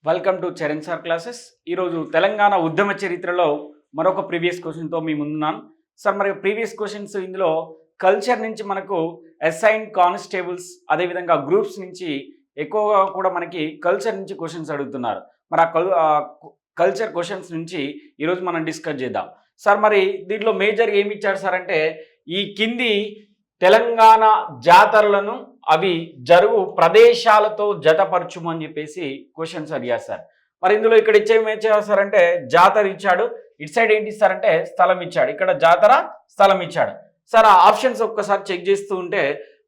Welcome to Charan sir classes. ఈరోజు తెలంగాణ ఉద్యమ చరిత్రలో మరొక ప్రీవియస్ క్వశ్చన్తో మీ ముందున్నాను సార్. మరి ప్రీవియస్ క్వశ్చన్స్ ఇందులో కల్చర్ నుంచి మనకు అసైన్ కానిస్టేబుల్స్ అదేవిధంగా గ్రూప్స్ నుంచి ఎక్కువగా కూడా మనకి కల్చర్ నుంచి క్వశ్చన్స్ అడుగుతున్నారు. మరి ఆ కల్చర్ క్వశ్చన్స్ నుంచి ఈరోజు మనం డిస్కస్ చేద్దాం సార్. మరి దీంట్లో మేజర్గా ఏమి ఇచ్చారు సార్ అంటే ఈ కింది తెలంగాణ జాతరలను అవి జరుగు ప్రదేశాలతో జతపరచుము అని చెప్పేసి క్వశ్చన్స్ అడిగారు సార్. మరి ఇందులో ఇక్కడ ఇచ్చేసారు సార్ అంటే జాతర ఇచ్చాడు, ఇటు సైడ్ ఏంటి ఇస్తారంటే స్థలం ఇచ్చాడు, ఇక్కడ జాతర స్థలం ఇచ్చాడు సార్. ఆ ఆప్షన్స్ ఒక్కసారి చెక్ చేస్తూ ఉంటే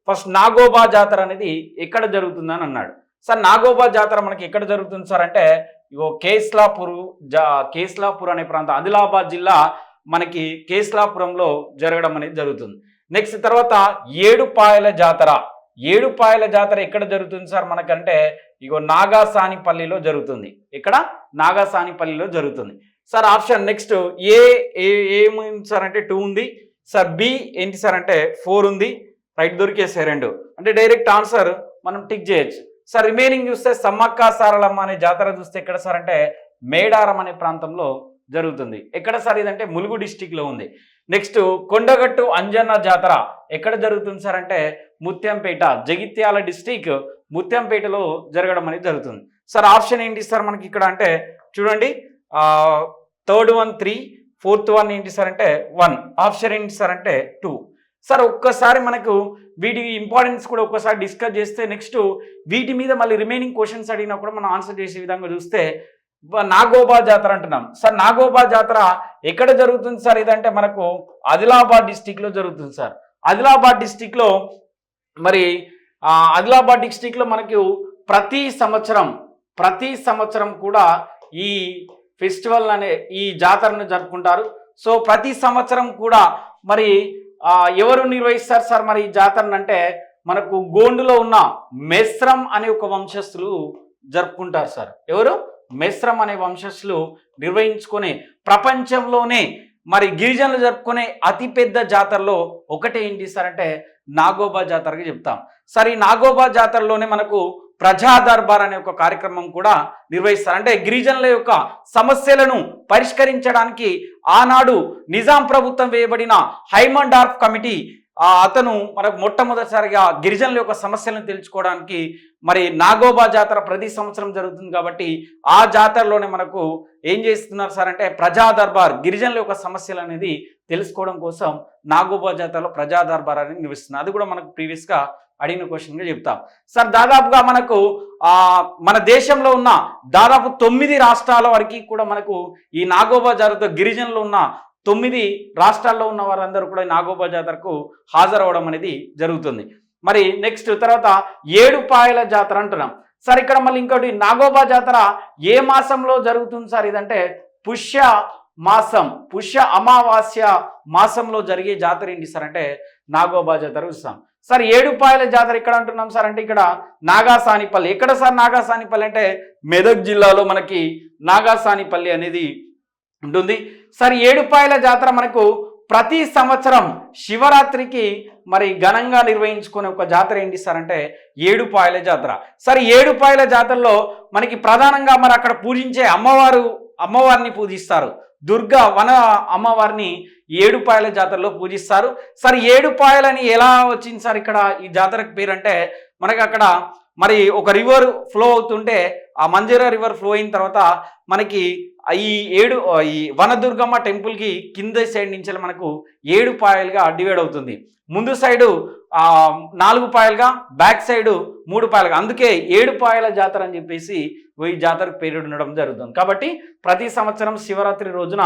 ఫస్ట్ నాగోబా జాతర అనేది ఎక్కడ జరుగుతుందని అన్నాడు సార్. నాగోబా జాతర మనకి ఎక్కడ జరుగుతుంది సార్ అంటే ఇగో కేస్లాపూర్ అనే ప్రాంతం, ఆదిలాబాద్ జిల్లా మనకి కేస్లాపురంలో జరగడం అనేది జరుగుతుంది. నెక్స్ట్ తర్వాత ఏడుపాయల జాతర. ఏడుపాయల జాతర ఎక్కడ జరుగుతుంది సార్ మనకంటే ఇగో నాగాసానిపల్లిలో జరుగుతుంది. ఇక్కడ నాగాసానిపల్లిలో జరుగుతుంది సార్. ఆప్షన్ నెక్స్ట్ ఏముంది సార్ అంటే 2 ఉంది సార్. బి ఏంటి సార్ అంటే 4 ఉంది. రైట్ దొరికేసాయి 2 అంటే డైరెక్ట్ ఆన్సర్ మనం టిక్ చేయొచ్చు సార్. రిమైనింగ్ చూస్తే సమ్మక్క సారలమ్మ అనే జాతర చూస్తే ఎక్కడ సార్ అంటే మేడారం అనే ప్రాంతంలో జరుగుతుంది. ఎక్కడ సార్ ఇదంటే ములుగు డిస్టిక్లో ఉంది. నెక్స్ట్ కొండగట్టు అంజన్న జాతర ఎక్కడ జరుగుతుంది సార్ అంటే ముత్యంపేట, జగిత్యాల డిస్టిక్ ముత్యంపేటలో జరగడం అనేది జరుగుతుంది సార్. ఆప్షన్ ఏంటి సార్ మనకి ఇక్కడ అంటే చూడండి, థర్డ్ వన్ 3, ఫోర్త్ వన్ ఏంటి సార్ అంటే 1. ఆప్షన్ ఏంటి సార్ అంటే 2 సార్. ఒక్కసారి మనకు వీటి ఇంపార్టెన్స్ కూడా ఒక్కసారి డిస్కస్ చేస్తే నెక్స్ట్ వీటి మీద మళ్ళీ రిమైనింగ్ క్వశ్చన్స్ అడిగినా కూడా మనం ఆన్సర్ చేసే విధంగా చూస్తే నాగోబా జాతర అంటున్నాం సార్. నాగోబా జాతర ఎక్కడ జరుగుతుంది సార్ ఇదంటే మనకు ఆదిలాబాద్ డిస్టిక్లో జరుగుతుంది సార్. ఆదిలాబాద్ డిస్టిక్లో మరి ఆదిలాబాద్ డిస్టిక్లో మనకు ప్రతి సంవత్సరం కూడా ఈ ఫెస్టివల్ అనే ఈ జాతరను జరుపుకుంటారు. సో ప్రతి సంవత్సరం కూడా మరి ఎవరు నిర్వహిస్తారు సార్ మరి ఈ జాతరను అంటే మనకు గోండులో ఉన్న మెస్రం అనే ఒక వంశస్థులు జరుపుకుంటారు సార్. ఎవరు? మెస్రం అనే వంశస్థులు నిర్వహించుకునే ప్రపంచంలోనే మరి గిరిజనులు జరుపుకునే అతిపెద్ద జాతరలో ఒకటి ఏంటి సార్ అంటే నాగోబా జాతరగా చెప్తాం సార్. ఈ నాగోబా జాతరలోనే మనకు ప్రజా దర్బార్ అనే ఒక కార్యక్రమం కూడా నిర్వహిస్తారు. అంటే గిరిజనుల యొక్క సమస్యలను పరిష్కరించడానికి ఆనాడు నిజాం ప్రభుత్వం వేయబడిన హైమండార్ఫ్ కమిటీ అతను మనకు మొట్టమొదటిసారిగా గిరిజనుల యొక్క సమస్యలను తెలుసుకోవడానికి మరి నాగోబా జాతర ప్రతి సంవత్సరం జరుగుతుంది కాబట్టి ఆ జాతరలోనే మనకు ఏం చేస్తున్నారు సార్ అంటే ప్రజా దర్బార్, గిరిజనుల యొక్క సమస్యలు అనేది తెలుసుకోవడం కోసం నాగోబా జాతరలో ప్రజా దర్బార్ అనేది నిర్వహిస్తున్నారు. అది కూడా మనకు ప్రీవియస్గా అడిగిన క్వశ్చన్గా చెప్తాం సార్. దాదాపుగా మనకు మన దేశంలో ఉన్న దాదాపు 9 రాష్ట్రాల వరకు కూడా మనకు ఈ నాగోబా జాతరతో గిరిజనులు ఉన్న 9 రాష్ట్రాల్లో ఉన్న వారందరూ కూడా నాగోబా జాతరకు హాజరవడం అనేది జరుగుతుంది. మరి నెక్స్ట్ తర్వాత ఏడుపాయల జాతర అంటున్నాం సార్. ఇక్కడ మళ్ళీ ఇంకోటి నాగోబా జాతర ఏ మాసంలో జరుగుతుంది సార్ ఇదంటే పుష్య అమావాస్య మాసంలో జరిగే జాతర ఏంటి సార్ అంటే నాగోబా జాతర చూస్తాం సార్. ఏడుపాయల జాతర ఇక్కడ అంటున్నాం సార్ అంటే ఇక్కడ నాగాసానిపల్లి. ఎక్కడ సార్ నాగాసానిపల్లి అంటే మెదక్ జిల్లాలో మనకి నాగాసానిపల్లి అనేది ఉంటుంది సార్. ఏడుపాయల జాతర మనకు ప్రతి సంవత్సరం శివరాత్రికి మరి ఘనంగా నిర్వహించుకునే ఒక జాతర ఏంటి సార్ అంటే ఏడుపాయల జాతర సార్. ఏడుపాయల జాతరలో మనకి ప్రధానంగా మరి అక్కడ పూజించే అమ్మవారిని పూజిస్తారు. దుర్గా వన అమ్మవారిని ఏడుపాయల జాతరలో పూజిస్తారు సార్. ఏడుపాయలని ఎలా వచ్చింది సార్ ఇక్కడ ఈ జాతరకు పేరు అంటే మనకి అక్కడ మరి ఒక రివర్ ఫ్లో అవుతుంటే ఆ మంజీరా రివర్ ఫ్లో అయిన తర్వాత మనకి ఈ వనదుర్గమ్మ టెంపుల్కి కింద సైడ్ నుంచి మనకు 7 పాయలుగా డివైడ్ అవుతుంది. ముందు సైడు 4 పాయలుగా, బ్యాక్ సైడు 3 పాయలుగా, అందుకే 7 పాయల జాతర అని చెప్పేసి ఈ జాతరకు పేరు ఉండడం జరుగుతుంది. కాబట్టి ప్రతి సంవత్సరం శివరాత్రి రోజున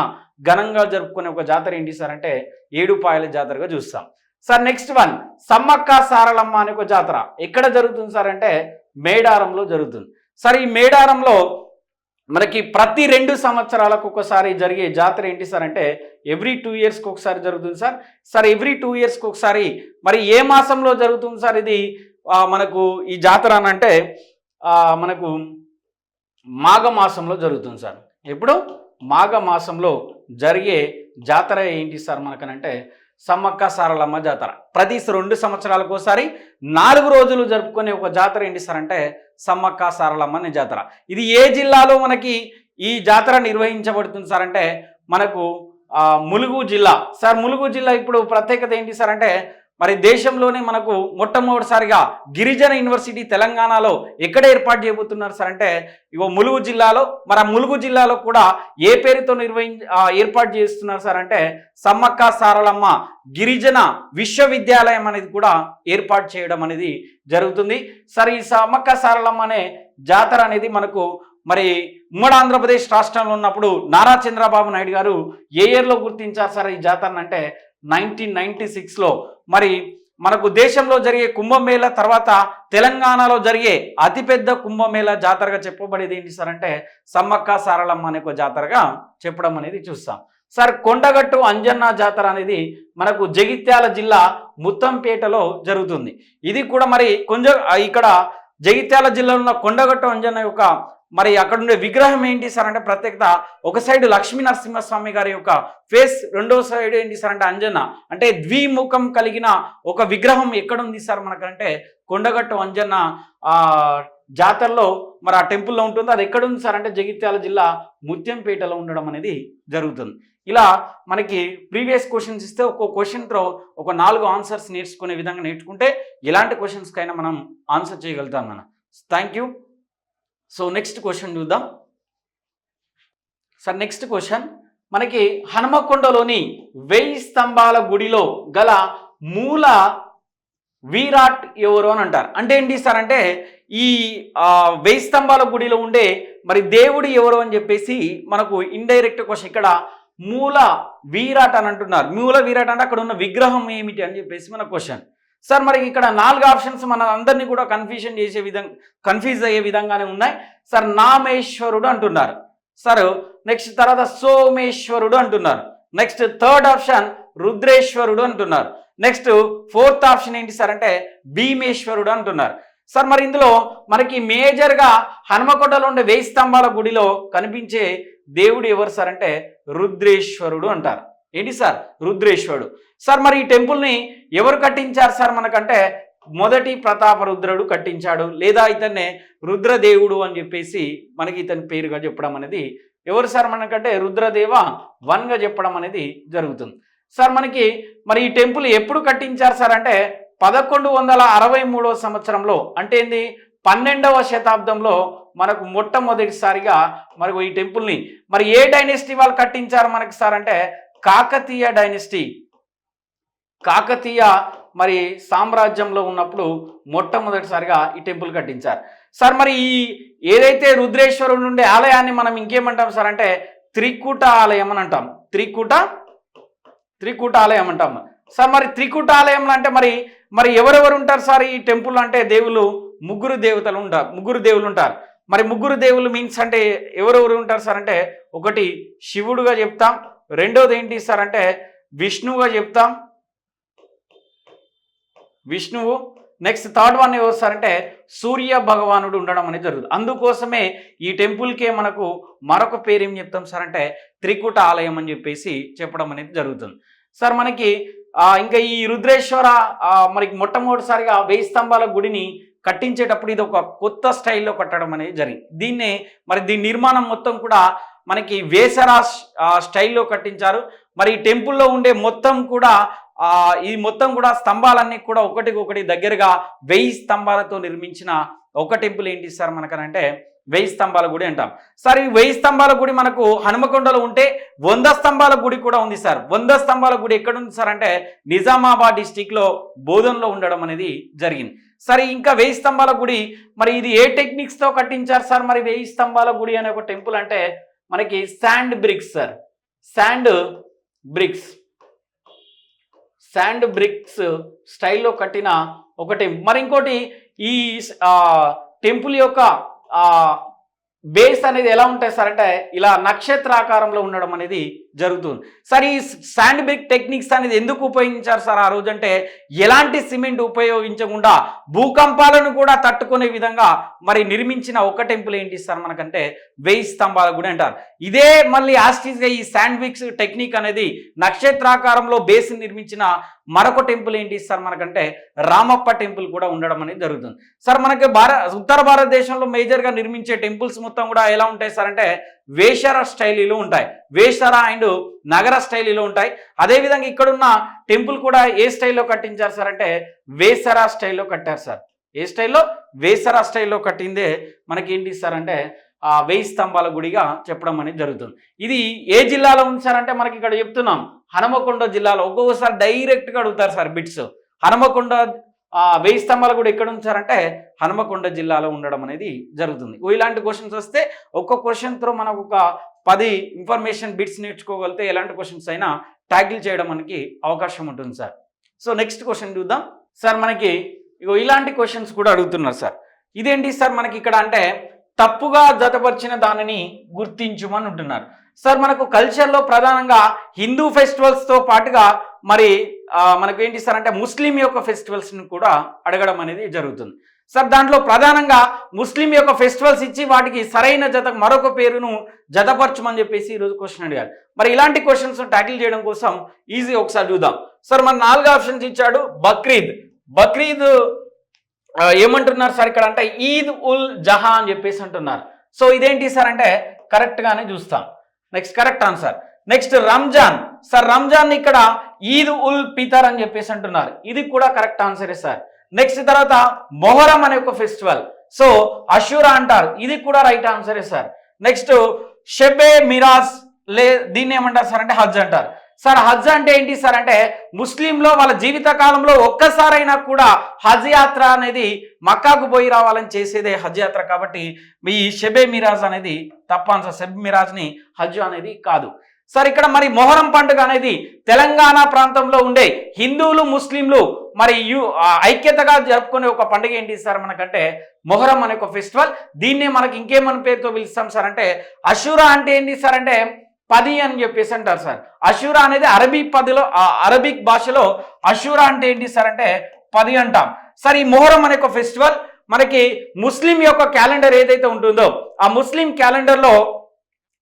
ఘనంగా జరుపుకునే ఒక జాతర ఏంటి సార్ అంటే ఏడుపాయల జాతరగా చూస్తాం sir. Next one Sammakka Saralamma అనే ఒక జాతర ఎక్కడ జరుగుతుంది సార్ అంటే మేడారంలో జరుగుతుంది సార్. ఈ మేడారంలో మనకి ప్రతి 2 సంవత్సరాలకు ఒకసారి జరిగే జాతర ఏంటి సార్ అంటే ఎవ్రీ 2 ఇయర్స్కి ఒకసారి జరుగుతుంది సార్. ఎవ్రీ 2 ఇయర్స్కి ఒకసారి మరి ఏ మాసంలో జరుగుతుంది సార్ ఇది మనకు ఈ జాతర అని అంటే మనకు మాఘమాసంలో జరుగుతుంది సార్. ఎప్పుడు? మాఘమాసంలో జరిగే జాతర ఏంటి సార్ మనకనంటే సమ్మక్క సారలమ్మ జాతర. ప్రతి 2 సంవత్సరాలకు ఒకసారి 4 రోజులు జరుపుకునే ఒక జాతర ఏంటి సార్ అంటే సమ్మక్క సారలమ్మ అనే జాతర. ఇది ఏ జిల్లాలో మనకి ఈ జాతర నిర్వహించబడుతుంది సార్ అంటే మనకు ములుగు జిల్లా. సార్ ములుగు జిల్లా ఇప్పుడు ప్రత్యేకత ఏంటి సార్ అంటే మరి దేశంలోనే మనకు మొట్టమొదటిసారిగా గిరిజన యూనివర్సిటీ తెలంగాణలో ఎక్కడ ఏర్పాటు చేయబోతున్నారు సార్ అంటే ఇగో ములుగు జిల్లాలో. మరి ఆ ములుగు జిల్లాలో కూడా ఏ పేరుతో ఏర్పాటు చేస్తున్నారు సార్ అంటే సమ్మక్క సారలమ్మ గిరిజన విశ్వవిద్యాలయం అనేది కూడా ఏర్పాటు చేయడం అనేది జరుగుతుంది. సార్ ఈ సమ్మక్క సారలమ్మ అనే జాతర అనేది మనకు మరి ఉమ్మడి ఆంధ్రప్రదేశ్ రాష్ట్రంలో ఉన్నప్పుడు నారా చంద్రబాబు నాయుడు గారు ఏ ఇయర్లో గుర్తించారు సార్ ఈ జాతరను అంటే 1996లో. మరి మనకు దేశంలో జరిగే కుంభమేళ తర్వాత తెలంగాణలో జరిగే అతిపెద్ద కుంభమేళ జాతరగా చెప్పబడేది ఏంటి సార్ అంటే సమ్మక్క సారలమ్మ అనే ఒక జాతరగా చెప్పడం అనేది చూస్తాం. సార్ కొండగట్టు అంజన్న జాతర అనేది మనకు జగిత్యాల జిల్లా ముత్తంపేటలో జరుగుతుంది. ఇది కూడా మరి కొంచెం ఇక్కడ జగిత్యాల జిల్లాలో ఉన్న కొండగట్టు అంజన్న యొక్క మరి అక్కడ ఉండే విగ్రహం ఏంటి సార్ అంటే ప్రత్యేకత ఒక సైడ్ లక్ష్మీ నరసింహస్వామి గారి యొక్క ఫేస్, రెండో సైడ్ ఏంటి సార్ అంటే అంజన్న అంటే ద్విముఖం కలిగిన ఒక విగ్రహం ఎక్కడ ఉంది సార్ మనకంటే కొండగట్టు అంజన్న జాతరలో మరి ఆ టెంపుల్లో ఉంటుంది. అది ఎక్కడ ఉంది సార్ అంటే జగిత్యాల జిల్లా ముత్యంపేటలో ఉండడం అనేది జరుగుతుంది. ఇలా మనకి ప్రీవియస్ క్వశ్చన్స్ ఇస్తే ఒక్కో క్వశ్చన్తో ఒక 4 ఆన్సర్స్ నేర్చుకునే విధంగా నేర్చుకుంటే ఎలాంటి క్వశ్చన్స్కైనా మనం ఆన్సర్ చేయగలుగుతాం మనం. Thank you. So next question చూద్దాం సార్. నెక్స్ట్ క్వశ్చన్ మనకి హనుమకొండలోని 1000 స్తంభాల గుడిలో గల మూల విరాట్ ఎవరు అని అంటారు. అంటే ఏంటి సార్ అంటే ఈ 1000 స్తంభాల గుడిలో ఉండే మరి దేవుడు ఎవరు అని చెప్పేసి మనకు ఇండైరెక్ట్ క్వశ్చన్. ఇక్కడ మూల విరాట్ అని అంటున్నారు. మూల విరాట్ అంటే అక్కడ ఉన్న విగ్రహం ఏమిటి అని చెప్పేసి మన క్వశ్చన్. సార్ మరి ఇక్కడ 4 ఆప్షన్స్ మన అందరినీ కూడా కన్ఫ్యూజ్ అయ్యే విధంగానే ఉన్నాయి సార్. నామేశ్వరుడు అంటున్నారు సార్. నెక్స్ట్ తర్వాత సోమేశ్వరుడు అంటున్నారు. నెక్స్ట్ థర్డ్ ఆప్షన్ రుద్రేశ్వరుడు అంటున్నారు. నెక్స్ట్ 4th ఆప్షన్ ఏంటి సార్ అంటే భీమేశ్వరుడు అంటున్నారు. సార్ మరి ఇందులో మనకి మేజర్గా హనుమకొండలో ఉండే 1000 స్తంభాల గుడిలో కనిపించే దేవుడు ఎవరు సార్ అంటే రుద్రేశ్వరుడు అంటారు. ఏంటి సార్ రుద్రేశ్వరుడు. సార్ మరి ఈ టెంపుల్ని ఎవరు కట్టించారు సార్ మనకంటే మొదటి ప్రతాపరుద్రుడు కట్టించాడు, లేదా ఇతన్నే రుద్రదేవుడు అని చెప్పేసి మనకి ఇతని పేరుగా చెప్పడం అనేది ఎవరు సార్ మనకంటే రుద్రదేవ 1గా చెప్పడం అనేది జరుగుతుంది. సార్ మనకి మరి ఈ టెంపుల్ ఎప్పుడు కట్టించారు సార్ అంటే 1163వ సంవత్సరంలో. అంటే ఏంది 12వ శతాబ్దంలో మనకు మొట్టమొదటిసారిగా మనకు ఈ టెంపుల్ని మరి ఏ డైనెస్టీ వాళ్ళు కట్టించారు మనకి సార్ అంటే కాకతీయ డైనెస్టీ. కాకతీయ మరి సామ్రాజ్యంలో ఉన్నప్పుడు మొట్టమొదటిసారిగా ఈ టెంపుల్ కట్టించారు. సార్ మరి ఈ ఏదైతే రుద్రేశ్వరుడు నుండి ఆలయాన్ని మనం ఇంకేమంటాం సార్ అంటే త్రికూట ఆలయం అని అంటాం. త్రికూట ఆలయం అంటాం సార్. మరి త్రికూట ఆలయంలో అంటే మరి ఎవరెవరు ఉంటారు సార్ ఈ టెంపుల్ అంటే దేవుళ్ళు ముగ్గురు దేవుళ్ళు ఉంటారు. మరి ముగ్గురు దేవుళ్ళు మీన్స్ అంటే ఎవరెవరు ఉంటారు సార్ అంటే ఒకటి శివుడుగా చెప్తాం, రెండోది ఏంటి సార్ అంటే విష్ణువుగా చెప్తాం, విష్ణువు. నెక్స్ట్ థర్డ్ వన్ ఎవరు సార్ అంటే సూర్య భగవానుడు ఉండడం అనేది జరుగుతుంది. అందుకోసమే ఈ టెంపుల్కే మనకు మరొక పేరు ఏం చెప్తాం సార్ అంటే త్రికూట ఆలయం అని చెప్పేసి చెప్పడం అనేది జరుగుతుంది. సార్ మనకి ఇంకా ఈ రుద్రేశ్వర మరి మొట్టమొదటిసారిగా 1000 స్తంభాల గుడిని కట్టించేటప్పుడు ఇది ఒక కొత్త స్టైల్లో కట్టడం అనేది జరిగింది. దీని నిర్మాణం మొత్తం కూడా మనకి వేసరా స్టైల్లో కట్టించారు. మరి ఈ టెంపుల్లో ఉండే మొత్తం కూడా ఈ మొత్తం కూడా స్తంభాలన్నీ కూడా ఒకటికొకటి దగ్గరగా 1000 స్తంభాలతో నిర్మించిన ఒక టెంపుల్ ఏంటి సార్ మనకనంటే 1000 స్తంభాల గుడి అంటాం. సార్ ఈ 1000 స్తంభాల గుడి మనకు హనుమకొండలో ఉంటే 100 స్తంభాల గుడి కూడా ఉంది సార్. 100 స్తంభాల గుడి ఎక్కడ ఉంది సార్ అంటే నిజామాబాద్ డిస్టిక్లో బోధన్లో ఉండడం అనేది జరిగింది. సరే ఇంకా 1000 స్తంభాల గుడి మరి ఇది ఏ టెక్నిక్స్తో కట్టించారు సార్? మరి 1000 స్తంభాల గుడి అనే ఒక టెంపుల్ అంటే మనకి sand bricks sir, sand bricks స్టైల్లో కట్టిన ఒక టెంపుల్. మరి ఇంకోటి ఈ టెంపుల్ యొక్క బేస్ అనేది ఎలా ఉంటాయి సార్ అంటే ఇలా నక్షత్రాకారంలో ఉండడం అనేది జరుగుతుంది సార్. ఈ శాండ్ బ్రిక్ టెక్నిక్స్ అనేది ఎందుకు ఉపయోగించారు సార్ ఆ రోజు అంటే ఎలాంటి సిమెంట్ ఉపయోగించకుండా భూకంపాలను కూడా తట్టుకునే విధంగా మరి నిర్మించిన ఒక టెంపుల్ ఏంటి సార్ మనకంటే 1000 స్తంభాల గుడి అంటారు. ఇదే మళ్ళీ యాస్టీస్గా ఈ శాండ్ బ్రిక్స్ టెక్నిక్ అనేది నక్షత్రాకారంలో బేస్ నిర్మించిన మరొక టెంపుల్ ఏంటి సార్ మనకంటే రామప్ప టెంపుల్ కూడా ఉండడం అనేది జరుగుతుంది సార్. మనకి ఉత్తర భారతదేశంలో మేజర్గా నిర్మించే టెంపుల్స్ మొత్తం కూడా ఎలా ఉంటాయి సార్ అంటే వేషర స్టైలీలో ఉంటాయి. వేషర అండ్ నగర స్టైలీలో ఉంటాయి. అదేవిధంగా ఇక్కడున్న టెంపుల్ కూడా ఏ స్టైల్లో కట్టించారు సార్ అంటే వేసరా స్టైల్లో కట్టారు సార్. ఏ స్టైల్లో? వేసరా స్టైల్లో కట్టిందే మనకి ఏంటి సార్ అంటే 1000 స్తంభాల గుడిగా చెప్పడం అనేది జరుగుతుంది. ఇది ఏ జిల్లాలో ఉంది సార్ అంటే మనకి ఇక్కడ చెప్తున్నాం హనుమకొండ జిల్లాలో. ఒక్కొక్కసారి డైరెక్ట్గా అడుగుతారు సార్ బిట్స్. హనుమకొండ 1000 స్తంభాల గుడి ఎక్కడ ఉంచారంటే హనుమకొండ జిల్లాలో ఉండడం అనేది జరుగుతుంది. ఇలాంటి క్వశ్చన్స్ వస్తే ఒక్కొక్క క్వశ్చన్తో మనకు ఒక 10 ఇన్ఫర్మేషన్ బిట్స్ నేర్చుకోగలిగితే ఎలాంటి క్వశ్చన్స్ అయినా ట్యాకిల్ చేయడం మనకి అవకాశం ఉంటుంది సార్. సో నెక్స్ట్ క్వశ్చన్ చూద్దాం సార్. మనకి ఇలాంటి క్వశ్చన్స్ కూడా అడుగుతున్నారు సార్. ఇదేంటి సార్ మనకి ఇక్కడ అంటే తప్పుగా జతపరిచిన దానిని గుర్తించుమని ఉంటున్నారు సార్. మనకు కల్చర్లో ప్రధానంగా హిందూ ఫెస్టివల్స్తో పాటుగా మరి మనకు ఏంటి సార్ అంటే ముస్లిం యొక్క ఫెస్టివల్స్ని కూడా అడగడం అనేది జరుగుతుంది సార్. దాంట్లో ప్రధానంగా ముస్లిం యొక్క ఫెస్టివల్స్ ఇచ్చి వాటికి సరైన జత మరొక పేరును జతపరచమని చెప్పేసి ఈరోజు క్వశ్చన్ అడిగారు. మరి ఇలాంటి క్వశ్చన్స్ ట్యాకిల్ చేయడం కోసం ఈజీ ఒకసారి చూద్దాం సార్. మన 4 ఆప్షన్స్ ఇచ్చాడు. బక్రీద్ ఏమంటున్నారు సార్ ఇక్కడ అంటే ఈద్ ఉల్ జహా అని చెప్పేసి అంటున్నారు. సో ఇదేంటి సార్ అంటే కరెక్ట్గానే చూస్తాం. Next correct answer. Next Ramzan sir. Ramzan ఇక్కడ ఈద్ ఉల్ ఫితర్ అని చెప్పేసి అంటున్నారు. ఇది కూడా కరెక్ట్ ఆన్సరే సార్. నెక్స్ట్ తర్వాత మొహరం అనే ఒక ఫెస్టివల్. సో అషూరా అంటారు. ఇది కూడా రైట్ ఆన్సరే సార్. నెక్స్ట్ షెబే మిరాజ్ దీన్ని ఏమంటారు సార్ అంటే హజ్ అంటారు సార్. హజ్ అంటే ఏంటి సార్ అంటే ముస్లింలో వాళ్ళ జీవిత కాలంలో ఒక్కసారైనా కూడా హజ్ యాత్ర అనేది మక్కాకు పోయి రావాలని చేసేదే హజ్ యాత్ర. కాబట్టి ఈ షెబే మిరాజ్ అనేది తప్ప ఆన్సర్. షెబ్ మిరాజ్ని హజ్ అనేది కాదు సార్. ఇక్కడ మరి మొహరం పండుగ అనేది తెలంగాణ ప్రాంతంలో ఉండే హిందువులు ముస్లింలు మరి ఐక్యతగా జరుపుకునే ఒక పండుగ ఏంటి సార్ మనకంటే మొహరం అనే ఒక ఫెస్టివల్. దీన్నే మనకి ఇంకేమని పేరుతో పిలుస్తాం సార్ అంటే అషూరా అంటే ఏంటి సార్ అంటే 10 అని చెప్పేసి అంటారు సార్. అషూరా అనేది అరబిక్ భాషలో అషూరా అంటే ఏంటి సార్ అంటే 10 అంటాం సార్. ఈ మొహరం అనే ఒక ఫెస్టివల్ మనకి ముస్లిం యొక్క క్యాలెండర్ ఏదైతే ఉంటుందో ఆ ముస్లిం క్యాలెండర్లో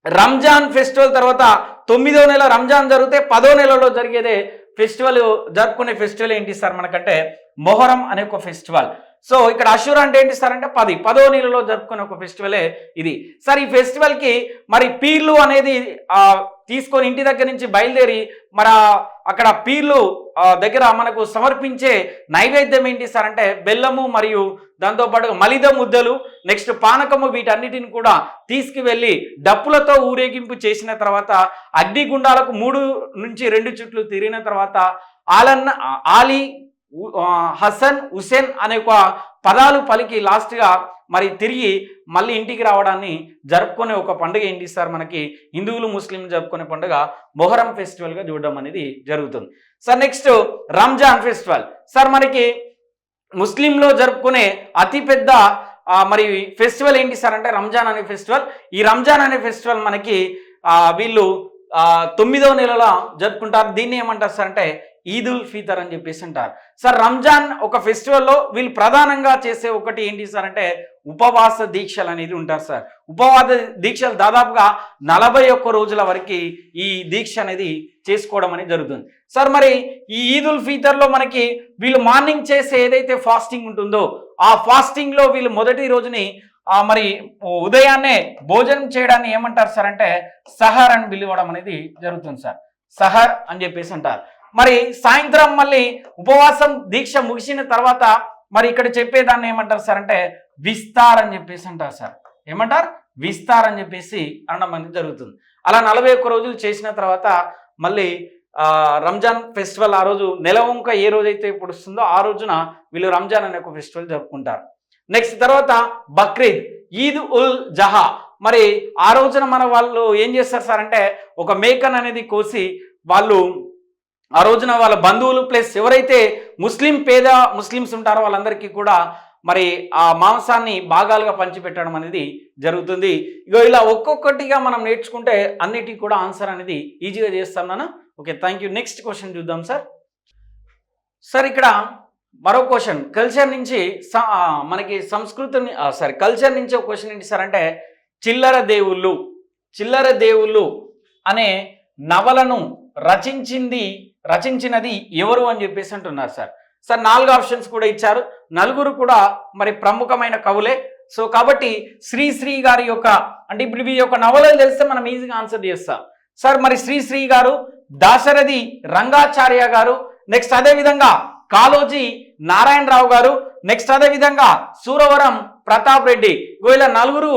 రంజాన్ ఫెస్టివల్ తర్వాత 9వ నెల రంజాన్ జరిగితే 10వ నెలలో జరిగేదే ఫెస్టివల్ జరుపుకునే ఫెస్టివల్ ఏంటి సార్ మనకంటే మొహరం అనే ఒక ఫెస్టివల్. సో ఇక్కడ అషూరా అంటే ఏంటి సార్ అంటే 10వ నెలలో జరుపుకునే ఒక ఫెస్టివలే ఇది సార్. ఈ ఫెస్టివల్కి మరి పీర్లు అనేది తీసుకొని ఇంటి దగ్గర నుంచి బయలుదేరి మరి అక్కడ పీర్లు దగ్గర మనకు సమర్పించే నైవేద్యం ఏంటి సార్ అంటే బెల్లము మరియు దాంతోపాటు మలిద ముద్దలు నెక్స్ట్ పానకము వీటన్నిటిని కూడా తీసుకువెళ్ళి డప్పులతో ఊరేగింపు చేసిన తర్వాత అగ్నిగుండాలకు 3 నుంచి 2 చుట్లు తిరిగిన తర్వాత ఆలీ హసన్ హుసేన్ అనే ఒక పదాలు పలికి లాస్ట్గా మరి తిరిగి మళ్ళీ ఇంటికి రావడాన్ని జరుపుకునే ఒక పండుగ ఏంటి సార్ మనకి హిందువులు ముస్లింలు జరుపుకునే పండుగ మొహరం ఫెస్టివల్గా చూడడం అనేది జరుగుతుంది sir. Next Ramzan festival sir. మనకి ముస్లింలో జరుపుకునే అతిపెద్ద మరి ఫెస్టివల్ ఏంటి సార్ అంటే రంజాన్ అనే ఫెస్టివల్. ఈ రంజాన్ అనే ఫెస్టివల్ మనకి వీళ్ళు 9వ నెలలో జరుపుకుంటారు. దీన్ని ఏమంటారు సార్ అంటే ఈద్ ఉల్ ఫితర్ అని చెప్పేసి అంటారు సార్. రంజాన్ ఒక ఫెస్టివల్లో వీళ్ళు ప్రధానంగా చేసే ఒకటి ఏంటి సార్ అంటే ఉపవాస దీక్షలు అనేది ఉంటారు సార్. ఉపవాస దీక్షలు దాదాపుగా 41 రోజుల వరకు ఈ దీక్ష అనేది చేసుకోవడం అనేది జరుగుతుంది సార్. మరి ఈ ఈద్ ఉల్ ఫితర్లో మనకి వీళ్ళు మార్నింగ్ చేసే ఏదైతే ఫాస్టింగ్ ఉంటుందో ఆ ఫాస్టింగ్లో వీళ్ళు మొదటి రోజుని మరి ఉదయాన్నే భోజనం చేయడాన్ని ఏమంటారు సార్ అంటే సహర్ అని పిలవడం అనేది జరుగుతుంది సార్. సహర్ అని చెప్పేసి అంటారు. మరి సాయంత్రం మళ్ళీ ఉపవాసం దీక్ష ముగిసిన తర్వాత మరి ఇక్కడ చెప్పేదాన్ని ఏమంటారు సార్ అంటే విస్తార్ అని చెప్పేసి అంటారు సార్. ఏమంటారు? విస్తార్ అని చెప్పేసి అనడం అనేది జరుగుతుంది. అలా 41 రోజులు చేసిన తర్వాత మళ్ళీ రంజాన్ ఫెస్టివల్ ఆ రోజు నెలవంక ఏ రోజైతే ఇప్పుడు వస్తుందో ఆ రోజున వీళ్ళు రంజాన్ అనే ఒక ఫెస్టివల్ జరుపుకుంటారు. నెక్స్ట్ తర్వాత బక్రీద్ ఈద్ ఉల్ జహా. మరి ఆ రోజున మన వాళ్ళు ఏం చేస్తారు సార్ అంటే ఒక మేకన్ అనేది కోసి వాళ్ళు ఆ రోజున వాళ్ళ బంధువులు ప్లస్ ఎవరైతే పేద ముస్లిమ్స్ ఉంటారో వాళ్ళందరికీ కూడా మరి ఆ మాంసాన్ని భాగాలుగా పంచిపెట్టడం అనేది జరుగుతుంది. ఇగో ఇలా ఒక్కొక్కటిగా మనం నేర్చుకుంటే అన్నిటికీ కూడా ఆన్సర్ అనేది ఈజీగా చేస్తాం నాన్న. Okay, thank you. Next question చూద్దాం సార్. సార్ ఇక్కడ మరో క్వశ్చన్ కల్చర్ నుంచి మనకి సంస్కృతిని కల్చర్ నుంచి ఒక క్వశ్చన్ ఏంటి సార్ అంటే చిల్లర దేవుళ్ళు అనే నవలను రచించినది ఎవరు అని చెప్పేసి అంటున్నారు సార్. 4 ఆప్షన్స్ కూడా ఇచ్చారు. నలుగురు కూడా మరి ప్రముఖమైన కవులే. సో కాబట్టి శ్రీశ్రీ గారి యొక్క అంటే ఇప్పుడు ఈ యొక్క నవలలు తెలిస్తే మనం ఈజీగా ఆన్సర్ చేస్తాం సార్. మరి శ్రీశ్రీ గారు, దాశరథి రంగాచార్య గారు, నెక్స్ట్ అదేవిధంగా కాళోజీ నారాయణరావు గారు, నెక్స్ట్ అదేవిధంగా సూరవరం ప్రతాప్ రెడ్డి. వీళ్ళ నలుగురు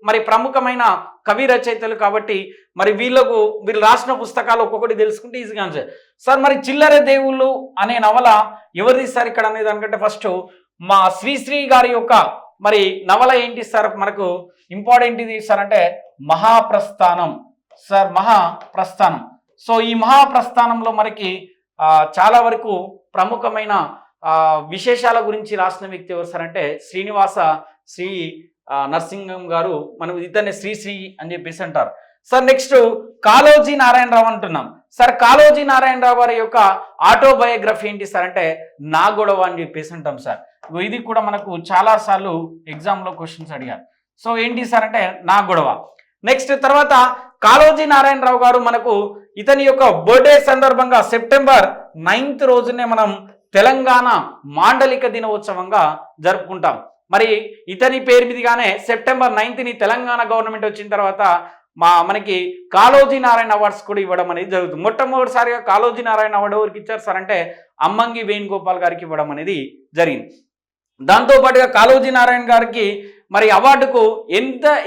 మరి ప్రముఖమైన కవి రచయితలు కాబట్టి మరి వీళ్ళు రాసిన పుస్తకాలు ఒక్కొక్కటి తెలుసుకుంటే ఈజీగా ఆన్సర్ సార్. మరి చిల్లర దేవుళ్ళు అనే నవల ఎవరిది సార్ ఇక్కడ అనేది దానికంటే ఫస్ట్ మా శ్రీశ్రీ గారి యొక్క మరి నవల ఏంటి సార్ మనకు ఇంపార్టెంట్ ఇది సార్ అంటే మహాప్రస్థానం సార్, మహాప్రస్థానం. సో ఈ మహాప్రస్థానంలో మనకి చాలా వరకు ప్రముఖమైన విశేషాల గురించి రాసిన వ్యక్తి ఎవరు సార్ అంటే శ్రీనివాస శ్రీ నరసింహం గారు. మనం ఇతన్ని శ్రీశ్రీ అని చెప్పేసి అంటారు సార్. నెక్స్ట్ కాళోజీ నారాయణరావు అంటున్నాం సార్. కాళోజీ నారాయణరావు గారి యొక్క ఆటోబయోగ్రఫీ ఏంటి సార్ అంటే నా గొడవ అని చెప్పేసి అంటాం సార్. ఇది కూడా మనకు చాలా సార్లు ఎగ్జామ్లో క్వశ్చన్స్ అడిగారు. సో ఏంటి సార్ అంటే నా గొడవ. నెక్స్ట్ తర్వాత కాళోజీ నారాయణరావు గారు మనకు ఇతని యొక్క బర్త్డే సందర్భంగా సెప్టెంబర్ 9th రోజునే మనం తెలంగాణ మాండలిక దినోత్సవంగా జరుపుకుంటాం. మరి ఇతని పేరు మీదుగానే సెప్టెంబర్ 9th తెలంగాణ గవర్నమెంట్ వచ్చిన తర్వాత మనకి కాళోజీ నారాయణ అవార్డ్స్ కూడా ఇవ్వడం అనేది జరుగుతుంది. మొట్టమొదటిసారిగా కాళోజీ నారాయణ అవార్డు ఎవరికి ఇచ్చారు సార్ అంటే అమ్మంగి వేణుగోపాల్ గారికి ఇవ్వడం అనేది జరిగింది. దాంతోపాటుగా కాళోజీ నారాయణ గారికి మరి అవార్డుకు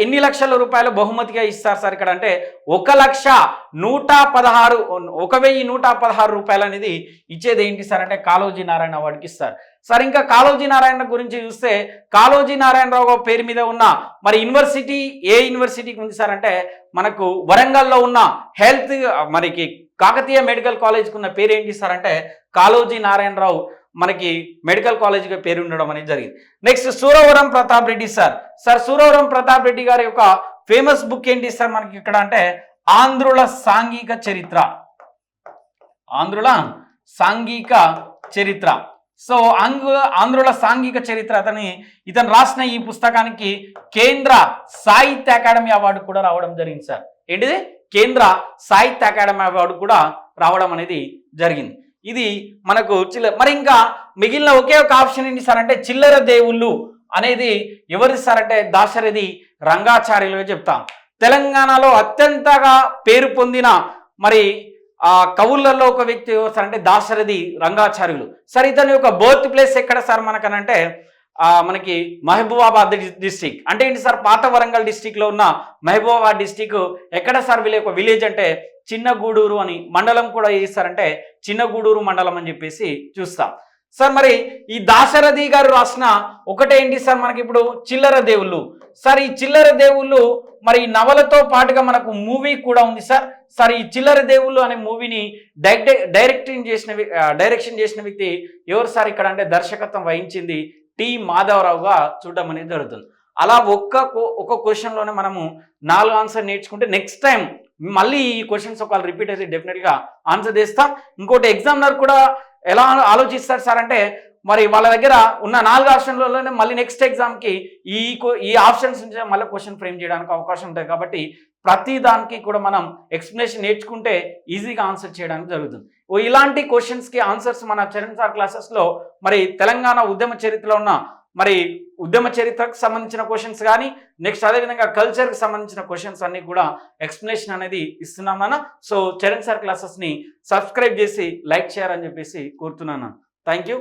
ఎన్ని లక్షల రూపాయలు బహుమతిగా ఇస్తారు సార్ ఇక్కడ అంటే 1,116 రూపాయలు అనేది ఇచ్చేది ఏంటి సార్ అంటే కాళోజీ నారాయణ అవార్డుకి ఇస్తారు సార్. ఇంకా కాళోజీ నారాయణ గురించి చూస్తే కాళోజీ నారాయణరావు పేరు మీద ఉన్న మరి యూనివర్సిటీ ఏ యూనివర్సిటీకి ఉంది సార్ అంటే మనకు వరంగల్లో ఉన్న హెల్త్ మనకి కాకతీయ మెడికల్ కాలేజ్కి ఉన్న పేరు ఏంటి సార్ అంటే కాళోజీ నారాయణరావు మనకి మెడికల్ కాలేజ్గా పేరు ఉండడం అనేది జరిగింది. Next Suravaram Pratap Reddy sir. సూరవరం ప్రతాప్ రెడ్డి గారి యొక్క ఫేమస్ బుక్ ఏంటి సార్ మనకి ఇక్కడ అంటే ఆంధ్రుల సాంఘిక చరిత్ర. సో ఆంధ్రుల సాంఘిక చరిత్ర ఇతను రాసిన ఈ పుస్తకానికి కేంద్ర సాహిత్య అకాడమీ అవార్డు కూడా రావడం జరిగింది సార్. ఏంటిది కేంద్ర సాహిత్య అకాడమీ అవార్డు కూడా రావడం అనేది జరిగింది. ఇది మనకు మరి ఇంకా మిగిలిన ఒకే ఒక ఆప్షన్ ఏంటి సార్ అంటే చిల్లర దేవుళ్ళు అనేది ఎవరి సార్ అంటే దాశరథి రంగాచార్యులుగా చెప్తాం. తెలంగాణలో అత్యంతగా పేరు పొందిన మరి కవులలో ఒక వ్యక్తి సార్ అంటే దాశరథి రంగాచార్యులు సార్. ఇతని యొక్క బర్త్ ప్లేస్ ఎక్కడ సార్ మనకనంటే మనకి మహబూబాబాద్ డిస్టిక్. అంటే ఏంటి సార్ పాత వరంగల్ డిస్టిక్లో ఉన్న మహబూబాబాద్ డిస్టిక్ ఎక్కడ సార్ వీళ్ళ యొక్క విలేజ్ అంటే చిన్నగూడూరు అని. మండలం కూడా చేస్తారంటే చిన్నగూడూరు మండలం అని చెప్పేసి చూస్తాం సార్. మరి ఈ దాశరథి గారు రాసిన ఒకటేంటి సార్ మనకి ఇప్పుడు చిల్లర దేవుళ్ళు సార్. ఈ చిల్లర దేవుళ్ళు మరి నవలతో పాటుగా మనకు మూవీ కూడా ఉంది సార్. ఈ చిల్లర దేవుళ్ళు అనే మూవీని డైరెక్షన్ చేసిన వ్యక్తి ఎవరు సార్ ఇక్కడ అంటే దర్శకత్వం వహించింది టి మాధవరావుగా చూడడం అనేది జరుగుతుంది. అలా ఒక్క క్వశ్చన్లోనే మనము 4 ఆన్సర్ నేర్చుకుంటే నెక్స్ట్ టైం మళ్ళీ ఈ క్వశ్చన్స్ ఒకవేళ రిపీట్ అయితే డెఫినెట్గా ఆన్సర్ చేస్తాం. ఇంకోటి ఎగ్జామినర్ కూడా ఎలా ఆలోచిస్తారు సార్ అంటే మరి వాళ్ళ దగ్గర ఉన్న 4 ఆప్షన్లలోనే మళ్ళీ నెక్స్ట్ ఎగ్జామ్కి ఈ ఆప్షన్స్ నుంచి మళ్ళీ క్వశ్చన్ ఫ్రేమ్ చేయడానికి అవకాశం ఉంటుంది. కాబట్టి ప్రతి దానికి కూడా మనం ఎక్స్ప్లెనేషన్ నేర్చుకుంటే ఈజీగా ఆన్సర్ చేయడానికి జరుగుతుంది. ఇలాంటి క్వశ్చన్స్కి ఆన్సర్స్ మన చరణ్ సార్ క్లాసెస్లో మరి తెలంగాణ ఉద్యమ చరిత్రలో ఉన్న మరి ఉద్యమ చరిత్రకు సంబంధించిన క్వశ్చన్స్ కానీ నెక్స్ట్ అదేవిధంగా కల్చర్కి సంబంధించిన క్వశ్చన్స్ అన్ని కూడా ఎక్స్ప్లెనేషన్ అనేది ఇస్తున్నాం నాన్న. సో చరణ్ సార్ క్లాసెస్ని సబ్స్క్రైబ్ చేసి లైక్ చేయాలని చెప్పేసి కోరుతున్నాను. Thank you.